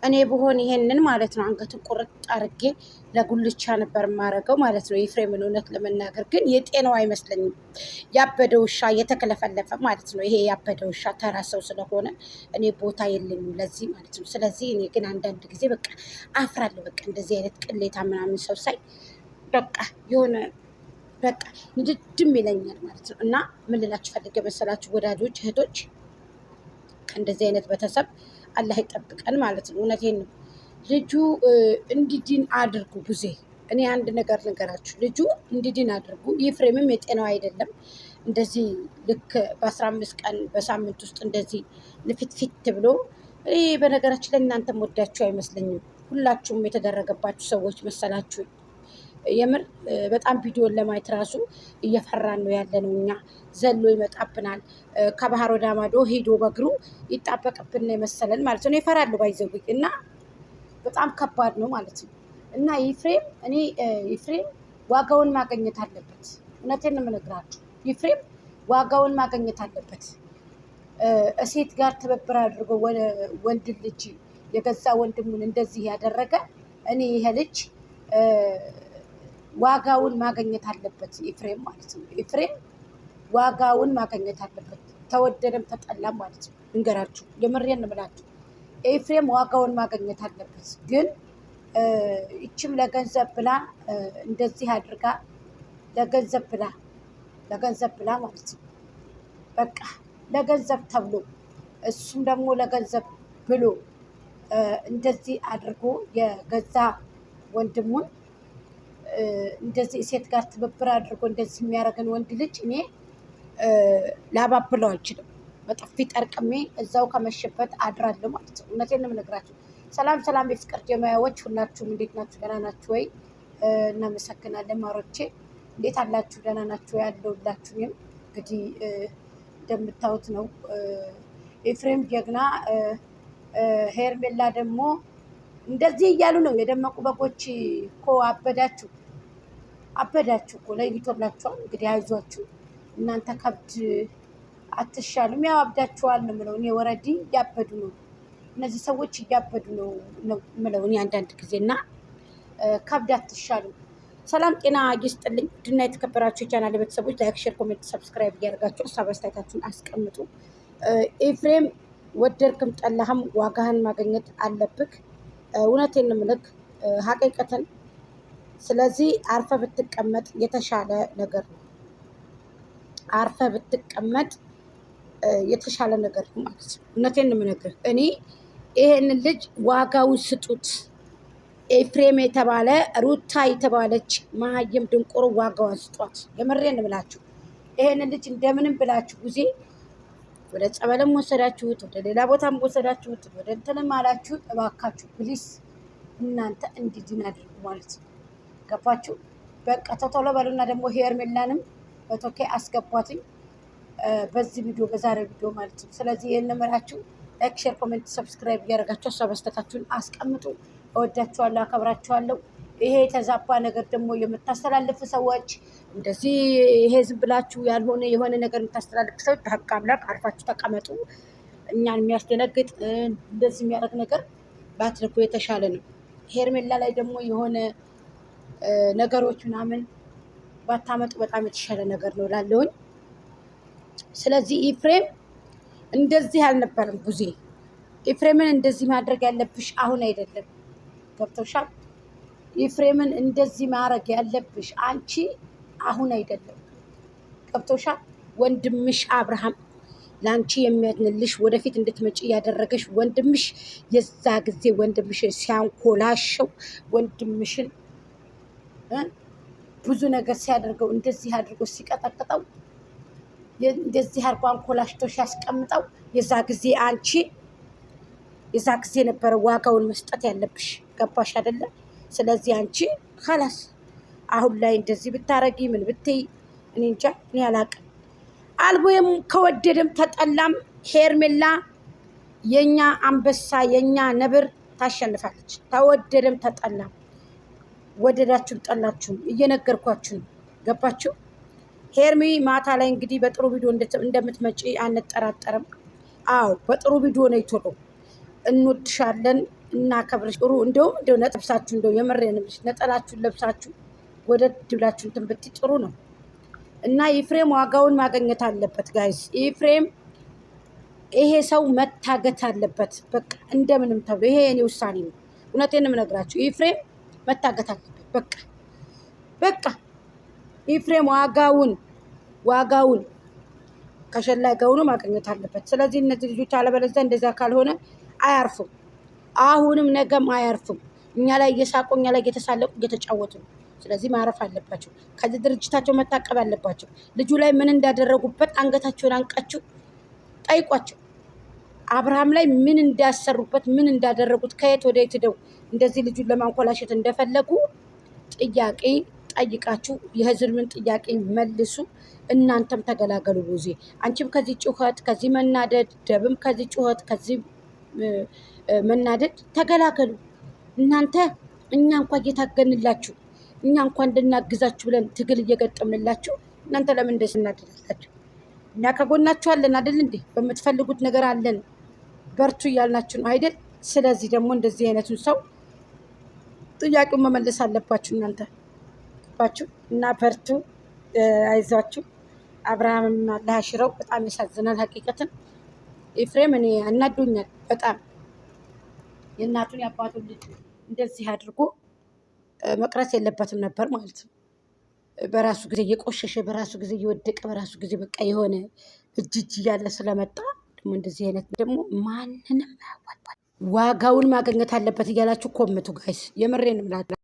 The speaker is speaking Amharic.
እኔ ብሆን ይሄንን ማለት ነው አንገቱን ቁርጥ አድርጌ ለጉልቻ ነበር የማደርገው ማለት ነው። ኤፍሬምን እውነት ለመናገር ግን የጤናው አይመስለኝም። ያበደ ውሻ የተከለፈለፈ ማለት ነው። ይሄ ያበደ ውሻ ተራ ሰው ስለሆነ እኔ ቦታ የለኝም ለዚህ ማለት ነው። ስለዚህ እኔ ግን አንዳንድ ጊዜ በቃ አፍራለሁ። በቃ እንደዚህ አይነት ቅሌታ ምናምን ሰው ሳይ በቃ የሆነ በቃ ንድድም ይለኛል ማለት ነው። እና ምን ልላችሁ ፈልጌ መሰላችሁ ወዳጆች እህቶች፣ ከእንደዚህ አይነት ቤተሰብ አላህ ይጠብቀን ማለት ነው። እውነቴን ነው። ልጁ እንዲድን አድርጉ። ብዙ እኔ አንድ ነገር ነገራችሁ፣ ልጁ እንዲድን አድርጉ። ኤፍሬምም የጤናው አይደለም እንደዚህ ልክ በ15 ቀን በሳምንት ውስጥ እንደዚህ ልፊትፊት ብሎ በነገራችን ላይ እናንተም ወዳችሁ አይመስለኝም። ሁላችሁም የተደረገባችሁ ሰዎች መሰላችሁ። የምር በጣም ቪዲዮን ለማየት ራሱ እየፈራን ነው ያለ ነው። እኛ ዘሎ ይመጣብናል። ከባህር ወደ ማዶ ሄዶ በእግሩ ይጣበቅብን የመሰለን ማለት ነው። ይፈራሉ ባይዘው እና በጣም ከባድ ነው ማለት ነው። እና ኤፍሬም ዋጋውን ማግኘት አለበት። እውነቴን ነው የምነግራችሁ። ኤፍሬም ዋጋውን ማግኘት አለበት። እሴት ጋር ትብብር አድርጎ ወንድ ልጅ የገዛ ወንድሙን እንደዚህ ያደረገ ይሄ ልጅ ዋጋውን ማግኘት አለበት። ኤፍሬም ማለት ነው። ኤፍሬም ዋጋውን ማግኘት አለበት። ተወደደም ተጠላም ማለት ነው። እንገራችሁ የምሬን ነው የምላችሁ። ኤፍሬም ዋጋውን ማግኘት አለበት። ግን ይችም ለገንዘብ ብላ እንደዚህ አድርጋ ለገንዘብ ብላ ማለት ነው። በቃ ለገንዘብ ተብሎ እሱም ደግሞ ለገንዘብ ብሎ እንደዚህ አድርጎ የገዛ ወንድሙን እንደዚህ ሴት ጋር ትብብር አድርጎ እንደዚህ የሚያደርገን ወንድ ልጅ እኔ ላባብለው አልችልም። በጥፊ ጠርቅሜ እዛው ከመሸበት አድራለሁ ማለት ነው። እውነቴን ነው የምነግራችሁ። ሰላም ሰላም፣ የፍቅር ጀማያዎች ሁላችሁም እንዴት ናችሁ? ደህና ናችሁ ወይ? እናመሰግናለን ማሮቼ። እንዴት አላችሁ? ደህና ናችሁ? ያለሁላችሁም እንግዲህ እንደምታዩት ነው። ኤፍሬም ጀግና፣ ሄርሜላ ደግሞ እንደዚህ እያሉ ነው። የደመቁ በጎች እኮ አበዳችሁ እኮ ለይቶላችኋል። እንግዲህ አይዟችሁ እናንተ ከብድ አትሻሉም። ያው አብዳችኋል ነው የምለው እኔ። ወረዲ እያበዱ ነው እነዚህ ሰዎች እያበዱ ነው የምለው እኔ አንዳንድ ጊዜ እና ከብድ አትሻሉም። ሰላም ጤና ይስጥልኝ። ድና የተከበራችሁ የቻናል ቤተሰቦች ላይክ፣ ሼር፣ ኮሜንት፣ ሰብስክራይብ እያደረጋችሁ ሀሳብ አስተያየታችሁን አስቀምጡ። ኤፍሬም ወደድክም ጠላህም ዋጋህን ማግኘት አለብክ። እውነቴን ነው የምልህ ሀቂቀትን። ስለዚህ አርፈ ብትቀመጥ የተሻለ ነገር ነው። አርፈ ብትቀመጥ የተሻለ ነገር ነው ማለት ነው። እውነቴን ነው የምነግርህ እኔ ይሄንን ልጅ ዋጋውን ስጡት። ኤፍሬም የተባለ ሩታ የተባለች መሀይም ድንቁሩ ዋጋዋን ስጧት። የምሬን ብላችሁ ይሄንን ልጅ እንደምንም ብላችሁ ጊዜ ወደ ጸበልም ወሰዳችሁት፣ ወደ ሌላ ቦታም ወሰዳችሁት፣ ወደ እንትንም አላችሁት፣ እባካችሁ ፕሊስ እናንተ እንዲድን አድርጉ ማለት ነው። ገባችሁ? በቃ ተቶሎ በሉና ደግሞ ሄርሜላንም በቶኬ አስገቧትኝ በዚህ ቪዲዮ በዛሬ ቪዲዮ ማለት ነው። ስለዚህ ይህን እምላችሁ ላይክ፣ ሼር፣ ኮሜንት፣ ሰብስክራይብ እያደረጋችሁ ሀሳብ አስተያየታችሁን አስቀምጡ። እወዳችኋለሁ፣ አከብራችኋለሁ። ይሄ የተዛባ ነገር ደግሞ የምታስተላልፉ ሰዎች እንደዚህ ይሄ ዝም ብላችሁ ያልሆነ የሆነ ነገር የምታስተላልፉ ሰዎች በህግ አምላክ አርፋችሁ ተቀመጡ። እኛን የሚያስደነግጥ እንደዚህ የሚያደርግ ነገር ባትልኩ የተሻለ ነው። ሄርሜላ ላይ ደግሞ የሆነ ነገሮች ምናምን ባታመጡ በጣም የተሻለ ነገር ነው ላለውኝ። ስለዚህ ኤፍሬም እንደዚህ አልነበረም ጊዜ ኤፍሬምን እንደዚህ ማድረግ ያለብሽ አሁን አይደለም። ገብቶሻል? ኤፍሬምን እንደዚህ ማድረግ ያለብሽ አንቺ አሁን አይደለም። ገብቶሻል? ወንድምሽ አብርሃም ለአንቺ የሚያድንልሽ ወደፊት እንድትመጪ ያደረገሽ ወንድምሽ የዛ ጊዜ ወንድምሽ ሲያንኮላሸው ወንድምሽን ብዙ ነገር ሲያደርገው እንደዚህ አድርጎ ሲቀጠቅጠው እንደዚህ አድርጎ አንኮላሽቶ ሲያስቀምጠው የዛ ጊዜ አንቺ የዛ ጊዜ ነበረ ዋጋውን መስጠት ያለብሽ። ገባሽ አይደለ? ስለዚህ አንቺ ኸላስ አሁን ላይ እንደዚህ ብታረጊ ምን ብትይ እኔ እንጃ፣ እኔ አላቅም። አልቦም ከወደደም ተጠላም ሄርሜላ የኛ አንበሳ የኛ ነብር ታሸንፋለች። ተወደደም ተጠላም፣ ወደዳችሁም ጠላችሁም እየነገርኳችሁ ነው። ገባችሁ? ሄርሚ ማታ ላይ እንግዲህ በጥሩ ቪዲዮ እንደምትመጪ አንጠራጠርም። አዎ በጥሩ ቪዲዮ ነው ይቶሎ እንወድሻለን፣ እናከብርሽ። ጥሩ እንደው ነጥብሳችሁ እንደው የምሬን ነጠላችሁን ለብሳችሁ ወደ ድብላችሁን ትንብት ጥሩ ነው እና ኤፍሬም ዋጋውን ማግኘት አለበት ጋይስ። ኤፍሬም ይሄ ሰው መታገት አለበት በቃ እንደምንም ተብሎ። ይሄ የኔ ውሳኔ ነው። እውነቴን የምነግራችሁ ኤፍሬም መታገት አለበት በቃ ኤፍሬም ዋጋውን ከሸላይ ገውኑ ማግኘት አለበት። ስለዚህ እነዚህ ልጆች አለበለዚያ እንደዛ ካልሆነ አያርፉም። አሁንም ነገም አያርፉም። እኛ ላይ እየሳቁ እኛ ላይ እየተሳለቁ እየተጫወቱ ነው። ስለዚህ ማረፍ አለባቸው። ከዚህ ድርጅታቸው መታቀብ አለባቸው። ልጁ ላይ ምን እንዳደረጉበት አንገታቸውን አንቃችሁ ጠይቋቸው። አብርሃም ላይ ምን እንዳሰሩበት ምን እንዳደረጉት ከየት ወደ የት ሄደው እንደዚህ ልጁን ለማንኮላሸት እንደፈለጉ ጥያቄ ጠይቃችሁ የህዝብን ጥያቄ መልሱ። እናንተም ተገላገሉ። ቡዜ አንቺም ከዚህ ጩኸት ከዚህ መናደድ፣ ደብም ከዚህ ጩኸት ከዚህ መናደድ ተገላገሉ። እናንተ እኛ እንኳን እየታገንላችሁ እኛ እንኳን እንድናግዛችሁ ብለን ትግል እየገጠምንላችሁ እናንተ ለምን እንደዚህ እናደርጋላችሁ? እኛ ከጎናችሁ አለን አይደል እንዴ? በምትፈልጉት ነገር አለን በርቱ እያልናችሁ ነው አይደል? ስለዚህ ደግሞ እንደዚህ አይነቱን ሰው ጥያቄውን መመለስ አለባችሁ እናንተ ባችሁ እና በርቱ፣ አይዟችሁ። አብርሃምም አላህ ያሽረው። በጣም ያሳዝናል ሀቂቀትን። ኤፍሬም እኔ አናዶኛል በጣም የእናቱን የአባቱን ልጅ እንደዚህ አድርጎ መቅረት የለበትም ነበር ማለት ነው። በራሱ ጊዜ እየቆሸሸ በራሱ ጊዜ እየወደቀ በራሱ ጊዜ በቃ የሆነ እጅ እያለ ስለመጣ ደግሞ እንደዚህ አይነት ደግሞ ማንንም ዋጋውን ማግኘት አለበት እያላችሁ ኮምቱ ጋይስ። የምሬን ምላለ